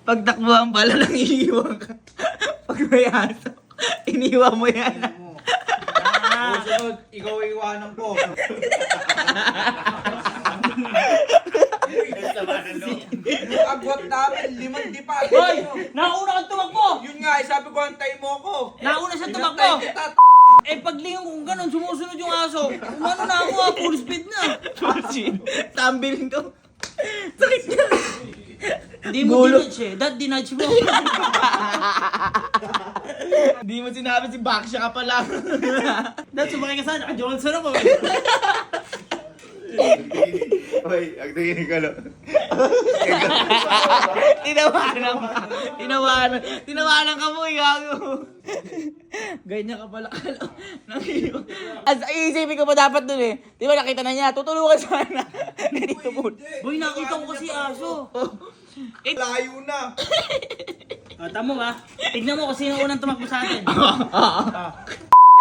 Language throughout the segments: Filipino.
Pagtakbuhan pala lang iniiwan ka. Pag may aso, iniwan mo yan. Susunod, ikaw iwanan ko. Yung agwat namin, 5 dipa. Hoy! Nauna kang tumakbo! Yun nga, sabi ko, antayin mo ako. Nauna siya tumakbo! Hinantayin kita. Eh paglingon ko kung ganun, sumusunod yung aso. Umano na ako full speed na. Tambilin ko. Sakit niya. Hindi mo dinudge eh. That dinudge mo. Hindi mo sinabi si Baksha ka pala. That sumakay ka sana. Naka-Johnson ako. Hoy, ang tingin ka no. Tinawanan ka mo, gago. Ganyan ka pala. As isipin ko pa dapat dun eh. Di ba nakita na niya, tutulungan sana. Ganito mo. Boy, nakita ko kasi aso. Layo na. Tamo ba? Tignan mo kung sino unang tumakbo sa atin.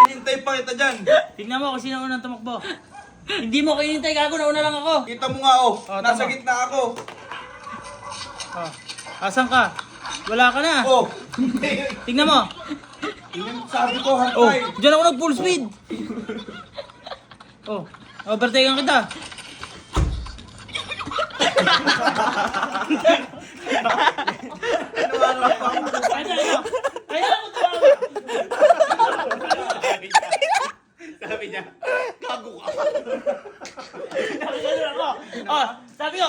Hinintay pa kita dyan. Tignan mo kung sino unang tumakbo. Hindi mo kinintay, gago, nauna lang ako. Kita mo nga, nasa tama. gitna ako. Asan ka? Wala ka na. Oh, Tignan mo. sabi ko, Oh, hantay. diyan ako nag full speed. Oh, overtakean kita. Kaya ako tumawa. Sabi niya, gago ka. Nakagano ako. Oh, sabi ko.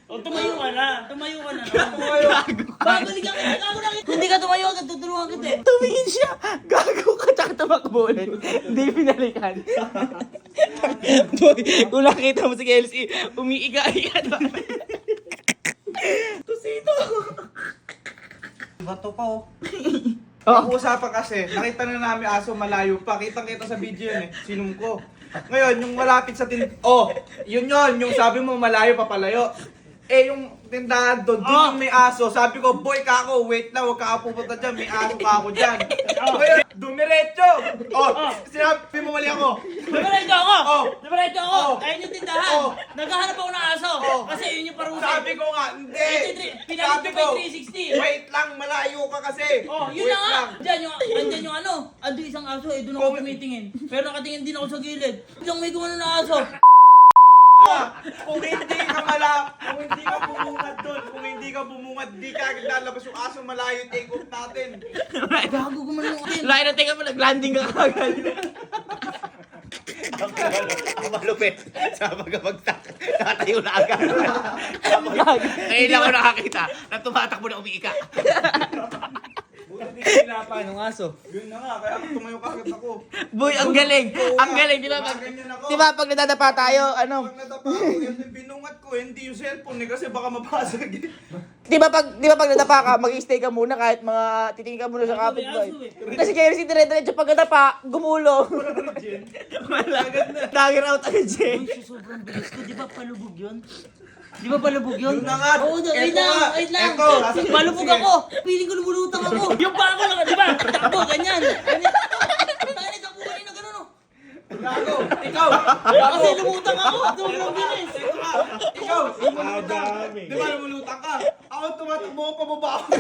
Oh, tumayo ka na. Tumayo ka na. Babalik ka kita. Gago na kita. Kung hindi ka tumayo, tutulungan kita eh. Tumingin siya. Gago ka, tsaka tumakbo ulit. Hindi pinalikan. Boy, kung nakita mo si Kelsey, umiiga-iga. Tusito. Bato pa, Pag-uusapan kasi, nakita na namin aso malayo pa. Kitang-kita sa video yun eh. Sinum ko. Ngayon, yung malapit sa yun, yung sabi mo malayo pa palayo. Eh, yung tindahan doon, yung may aso. Sabi ko, boy ka ako, wait lang, huwag ka pupunta dyan, may aso ka ako dyan. Ngayon, dumiretso! Sinabi mo mali ako. Dibaretso ako! Oh. Dibaretso ako! Oh. Ayun yung tindahan! Oh. Naghahanap ako ng aso! Oh. Kasi yun yung parusa! Sabi ko nga, hindi! Pinalit Sabi ko ko, pa yung 360! wait lang, malayo ka kasi! Oh, yun Wait na nga! lang. Andyan yung ano, ando isang aso eh, doon ako tumitingin. Pero nakatingin din ako sa gilid. Biglang may gumano na aso. Kung hindi ka bumungad doon, kung hindi ka bumungad, di ka agad lalabas yung aso malayo, take off natin. Gago gumano yung atin. Lain na tingnan mo, nag-landing ka kagad. Ang malupit. Sa pagkabagsak, nakatayo na agad. Ngayon lang ako nakakita na tumatakbo na umiika. Buti di ka pa nung aso. Yun na nga, kaya ako tumayo kagad ako. Boy, ang galing. Ang galing, di ba? Ganyan ako. Di ba pag nadadapa tayo, ano? Pag nadapa ko, yung binungat ko, hindi yung cellphone eh, kasi baka mabasag eh. Di ba pag nadapa ka, mag-stay ka muna kahit mga titingin ka muna sa kapitbahay. Kasi kaya si dire-diretso pag nadapa, gumulong. Wala. Dagger out agad siya. Uy, sobrang bilis ko. Di ba palubog yun? Di ba palubog yun? Yun na nga. Oo, wait Eto nga. lang, wait lang. Eto. Palubog ako. Piling ko lumulutang ako. Yung paa ko lang, di ba? Takbo, ganyan. Ganyan. Tanit ako kanina, ganun o. Gago, ikaw! Kasi lumutang ako. Sobrang bilis. Ikaw! Di ba lumulutang ka? Ako tumatakbo ko pababa ako.